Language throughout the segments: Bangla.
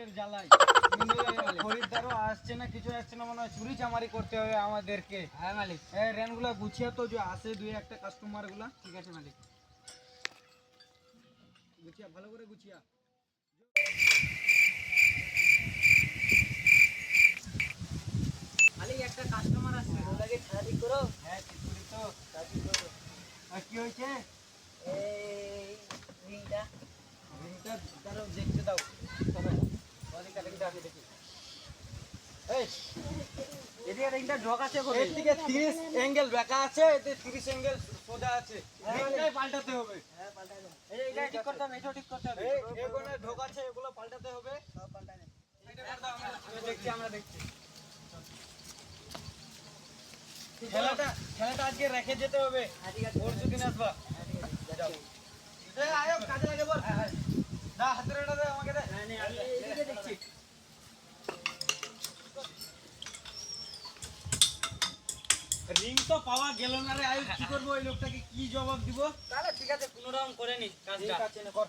রেন্টের জ্বালাই খরিদ্দারও আসছে না, কিছু আসছে না, মনে হয় চুরি চামারি করতে হবে আমাদেরকে। হ্যাঁ মালিক, এই রেন্টগুলো গুছিয়ে তো, যে আসে দুই একটা কাস্টমার গুলা। ঠিক আছে মালিক। গুছিয়া, ভালো করে গুছিয়া। মালিক একটা কাস্টমার আসছে, ওটাকে ছাড়া ঠিক করো। হ্যাঁ ঠিক করি তো। কি হয়েছে? এই রিংটা রিংটা দাঁড়ো, দেখতে দাও। আমি দেখি। এই এদিকে রিংটা ঢোক আছে কোথায়? এর দিকে 30 অ্যাঙ্গেল বেঁকা আছে, এতে 30 অ্যাঙ্গেল সোজা আছে। রিংটাই পাল্টাতে হবে। হ্যাঁ পাল্টাই দাও। এই এটা ঠিক করতে হবে, এটাও ঠিক করতে হবে। এই এগোনে ঢোক আছে, এগুলো পাল্টাতে হবে। সব পাল্টাই দাও। আমরা দেখছি। খেলাটা আজকে রেখে যেতে হবে। হ্যাঁ ঠিক আছে। পরশু দিন আসবা। হ্যাঁ ঠিক আছে, যাও। যাচ্ছি। এই আয়ো, কাজে লাগে বল। দা হাতের এটা দে আমাকে দে। হ্যাঁ নে, আমি এদিকে দেখছি। রিং তো পাওয়া গেল না রে আয়ু, কি করবো? ওই লোকটাকে কি জবাব দিব? তাহলে ঠিক আছে, কোনো রকম করে নি কাজটা। ঠিক আছে, নে কর।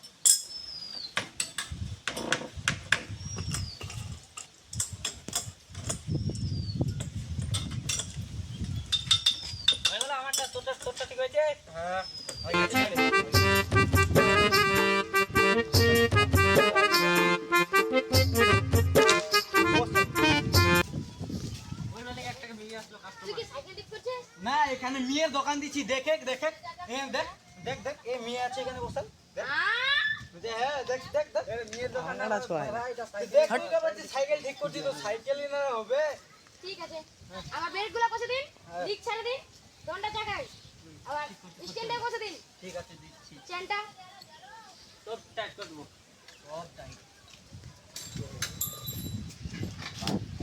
হয়ে গেল আমারটা, তোরটা ঠিক হয়েছে? হ্যাঁ ওই মালিক একটা মেয়ে আসলো তুই কি কাস্টমার। সাইকেল ঠিক করছিস? না, এখানে মেয়ের দোকান দিচ্ছি। দেখে দেখে দেখ দেখ দেখ, এই মেয়ে আছে এখানে বসে। দেখ হ্যাঁ, দেখ দেখ দেখ মেয়ের দোকান। দেখ তুই তো বলছিস সাইকেল ঠিক করছিস, তো সাইকেলই না হবে। ঠিক আছে, আমার ব্রেকগুলো কষে দিন, দিক ছেড়ে দিন, দন্ডা চাকায়, আবার স্ট্যান্ডে কষে দিন, ঠিক আছে দিচ্ছি। চেনটা সব টাইট করে দেবো। সব টাইট।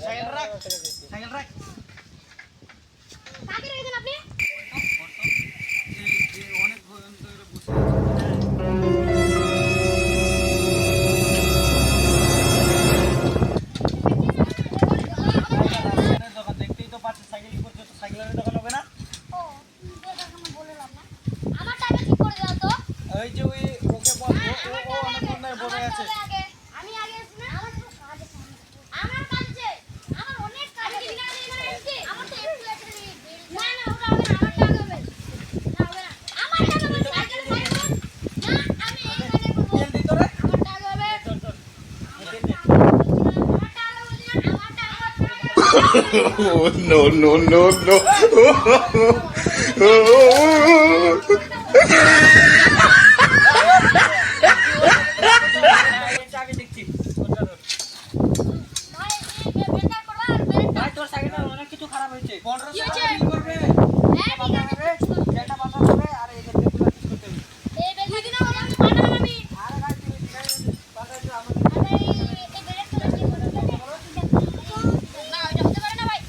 সাইকেল রাখ, সাইকেল রাখ। কাকে রেখেছেন আপনি? অনেক ধরে বসে আছে। সাইকেলের দোকান দেখতেই তো পাচ্ছিস, সাইকেল করছে, তো সাইকেলের দোকান হবে না? ও, বলে লাভ না। আমার টাকা ঠিক করে দাও তো। ওই যে ওই ওকে বল, ও অনেকক্ষণ ধরে বসে আছে। আমি আগে আসি না? আমার তো কাজ আছে। আমার কাজ আছে। আমার অনেক কাজ আছে। আমি কি এখানে এসেছি? আমার তো একটু একটা না না, ওটা হবে না, আমার টাকা হবে। না হবে না। আমার টাকা হবে, সাইকেল সাইকেল। না, আমি এখানে করব। তেল দিত রে। আমার টাকা হবে। চল চল। আমার টাকা হবে না, আমার টাকা হবে। Oh, no, no, no, no. আগে দেখছি। ভাই এই বেটা করবা, বেটা। ভাই তোর সাইকেলটা অনেক কিছু খারাপ হয়েছে। 1500 কি টাকা হয়েছে? বিল করবে। হ্যাঁ ঠিক আছে। যেটা পাঠাতে হবে আর এদের থেকে পুরো ঠিক করতে হবে। এই বেটা দিন হবে, আমি পাঠালাম আমি। আরে ভাই তুমি পাঠাইছো আমাদের। আরে এই বেটা তো কি করে না, এটা হতে পারে না ভাই।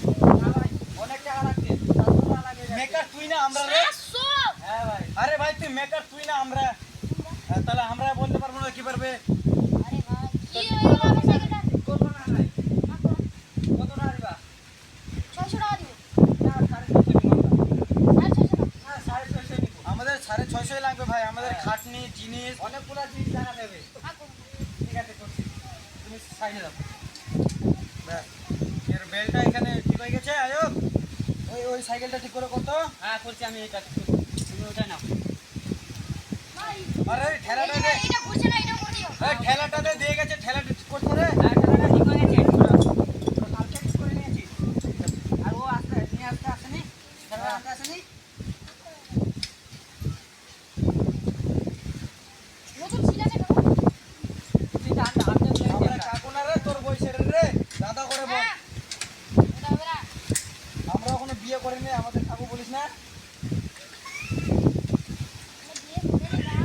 অনেক টাকা লাগছে। 700 টাকা লাগে। মেকার তুই না আমরা রে। 500। হ্যাঁ ভাই। আরে ভাই তুই মেকার তুই না আমরা। তাহলে আমরা বলতে পারবো না, কি পারবে? আরে ভাই কি হয়ে গেল আমার সাইকেলটা? করবো না ভাই। কত টাকা দিবা? 600 টাকা দিব। না 650 দিব আমরা। 650 টাকা। হ্যাঁ 650 দিব। আমাদের 650 লাগবে ভাই, আমাদের খাটনি জিনিস অনেকগুলা জিনিস জানা দেবে। ঠিক আছে করছি, তুমি সাইডে দাও। ব্যাস, এর বেলটা এখানে ঠিক হয়ে গেছে। আয়ব ওই সাইকেলটা ঠিক করে করতো। হ্যাঁ করছি আমি, এটা ঠিক করবো। তুমি ওটা নাও। ভাই আরে ওই ঠেলাটা দে, এটা ঘুরছে না, এটা করে দিও। ওই ঠেলাটা দে, দিয়ে গেছে ঠেলাটা ঠিক করতে রে। হ্যাঁ টাকাটা ঠিক হয়ে গেছে। কালকে ঠিক করে নিয়েছি। আর ও আসতে নিয়ে আসতে আসেনি, খেলা আসতে আসেনি। নতুন ছিল আছে কাকু। তুই তো আনতে আনতে বলে আমরা দিয়েছিস। কাকু না রে, তোর বয়সের রে, দাদা করে বল। হ্যাঁ এটা হবে না। আমরা ওখানে বিয়ে করিনি, আমাদের কাকু বলিস না। আমি দিয়ে করে না।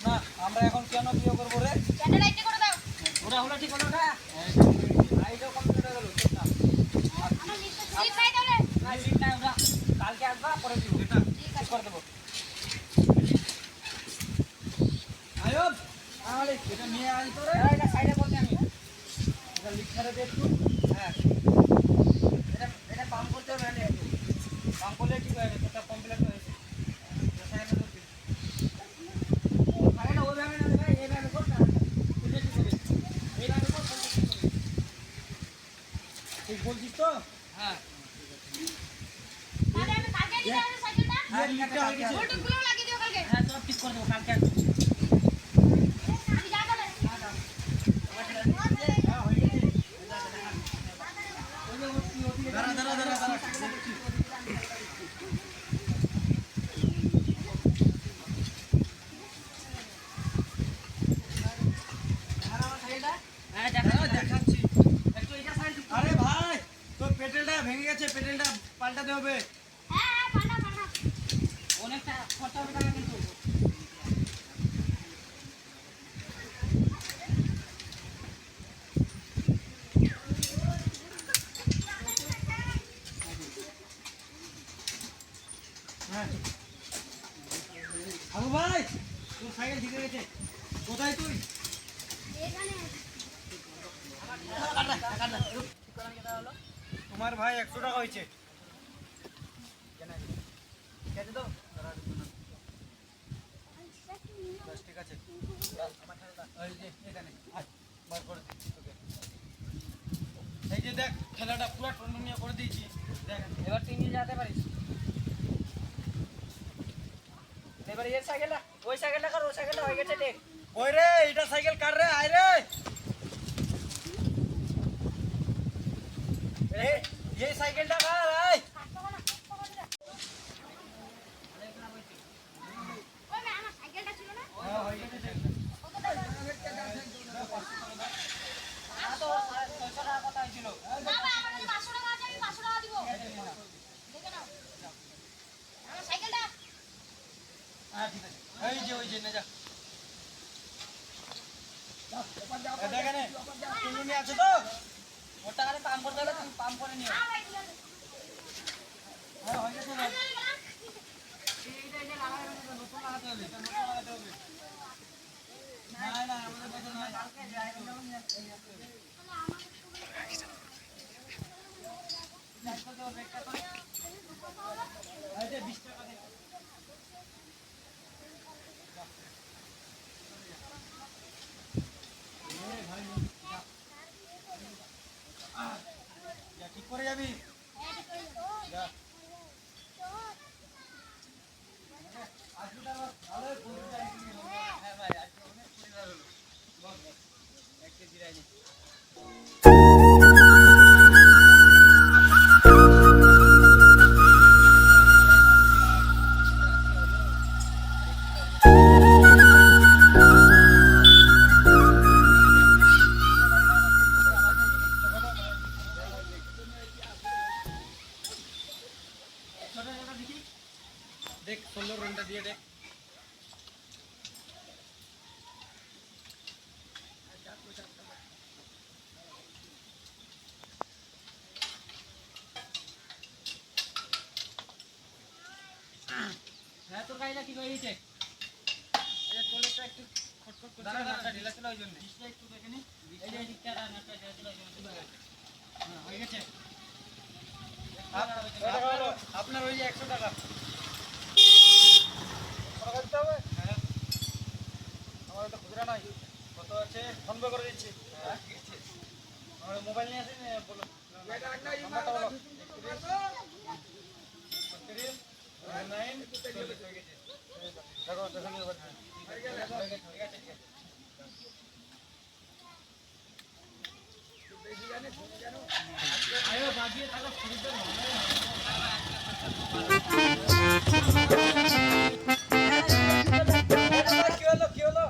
না আমরা এখন কেন বিয়ে করবো রে? ক্যান্ডেল লাইটটা করে দাও। ওটা হলো ঠিক হলো ওটা। এইটা কমপ্লিট হয়ে গেল। আমার লিস্টে সিট নাই তাহলে। না ঠিক নাই ওটা। কালকে আসবা পরে দিব। এটা ঠিক ঠিক আছে। করে দেবো। আয়ব আমালে এটা নিয়ে আই তো রে। এটা সাইডে করতে আমি। এটা লিখারে দে একটু। হ্যাঁ এটা পাম্প করতে হবে না একটু। পাম্প করলে ঠিক হয়ে গেছে, এটা কমপ্লিট হয়েছে। এটা সাইডে দে। আরে না ওইভাবে না ভাই, এইভাবে কর না। এটা ঠিক আছে কালকে আসবে। বল্টুগুলো লাগিয়ে দিও কালকে। হ্যাঁ সব ঠিক করে দেবো কালকে আসবে। আমি যা বলে। দাঁড়া দাঁড়া দাঁড়া দাঁড়া হ্যাঁ দেখা দেখাচ্ছি। একটু এটা সাইড আরে ভাই তোর পেটেলটা ভেঙে গেছে, পেটেলটা পাল্টাতে হবে। হ্যাঁ পাল্টা পাল্টা। অনেকটা খরচা হবে টাকা কিন্তু। হ্যাঁ আবু ভাই তোর সাইকেল ঠিক হয়ে গেছে। কোথায় তুই? এখানে তোমার ভাই 100 টাকা হয়েছে। কেটে দাও। বেশ, ঠিক আছে। এই যে এখানে আয়, বার করে দিচ্ছি তোকে। এই যে দেখ খেলাটা পুরো টুনটুনিয়া করে দিয়েছি দেখ। এবার তুই নিয়ে যেতে পারিস। এবার এর সাইকেলটা ওই সাইকেলটা কর, ওই সাইকেলটা হয়ে গেছে দেখ। ওই রে এটা সাইকেল কাট রে, আয় রে। এই সাইকেলটা কার আয়। ওই না আমার সাইকেলটা ছিল না। হ্যাঁ হয়ে গেছে। কত টাকা? আর তো 600 টাকা কথা হয়েছিল। না ভাই আমার কাছে 500 টাকা আছে, আমি 500 টাকা দিব। দেখে নাও। আমার সাইকেলটা হ্যাঁ ঠিক আছে। এই যে ওই যে নে যা। এ দেখ এনে টুনটুনি আছে তো? ওর টাকাতে পাম্প করতে হলে তুমি পাম্প করে নিও। হ্যাঁ ভাই ঠিক আছে। হ্যাঁ হয়ে গেছে ভাই। চলে গেলাম। এইটা এই যে লাগাই নতুন লাগাতে হবে। এটা নতুন লাগাতে হবে। না না আমাদের কাছে নাই। কালকে যাই যাবো নিয়ে আসতে হবে। দেখো তো ব্রেকটা করে। এই যে 20 টাকা দে। যা ঠিক করে যাবি। যা। আজকে আবার ভালোই পরিষ্কার হয়ে গেল। হ্যাঁ ভাই আজকে অনেক পরিষ্কার হলো। বল বল। 1 কেজি রাইনি। ছোট ছোট দেখি। দেখ 16 রানটা দিয়ে দেখ। হ্যাঁ তোর গাড়িটা কি হয়েছে? এই যে তোলেরটা একটু খটখট করছে, নাটটা ঢিলা ছিল ওই জন্য। ডিসপ্লে একটু দেখে নি। এই যে এদিকটা নাটটা ঢেলে দিল হ্যাঁ হয়ে গেছে। আপনার ওই যে 100 টাকা। টাকা দিতে হবে? হ্যাঁ। আমার তো খুচরা নাই। কত আছে? ফোন পে করে দিচ্ছি। হ্যাঁ ঠিক আছে। আমার মোবাইল নিয়ে আসেন বলো। নাম্বারটা বলো। 32 9 40 হয়ে গেছে। দেখো দেখো নিয়ে বাদ। হয়ে গেছে ঠিক আছে। আয়ো বাজিয়ে থাকো শুরুতে কি হলো?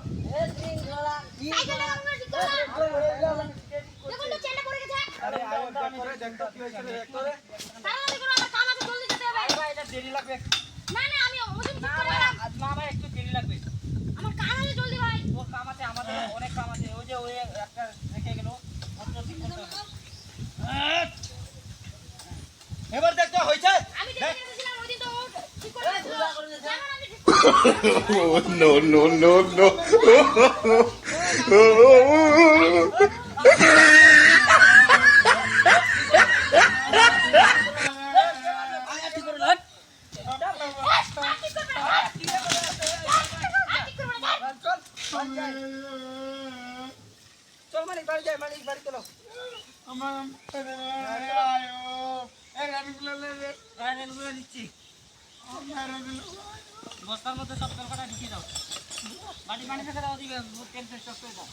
সাইকেলটা আমার ঠিক করে দাও। দেখুন তো চেনটা পড়ে গেছে। আরে আয়ো দেখ করে দেখ তো কি হয়েছিল দেখ করে। তাড়াতাড়ি করো, আমার কাম আছে, জলদি যেতে হবে। ভাই এটা দেরি লাগবে। না না আমি ওজন ঠিক না করে ভাই এলাম। না ভাই একটু দেরি লাগবে। আমার কাম আছে, জলদি ভাই। ওর কাম আছে, আমাদের অনেক কাম আছে। ওই যে ওই একটা রেখে গেল অত ঠিক করতে হবে। এবার দেখ তো হয়েছে। আমি দেখে গেছিলাম ওই দিন তো ও ঠিক করে দিয়েছিল। জানো না আমি ঠিক Oh, no, no, no, no. আয়া ঠিক করে লট। চল মালিক বাড়ি যাই, মালিক বাড়ি চলো। রায়নগুলো দিচ্ছি। বস্তার মধ্যে সব তেল কাটা ঢুকিয়ে দাও বাটি পানি থেকে দাও দিকে তেল ফ্রেশ করে দাও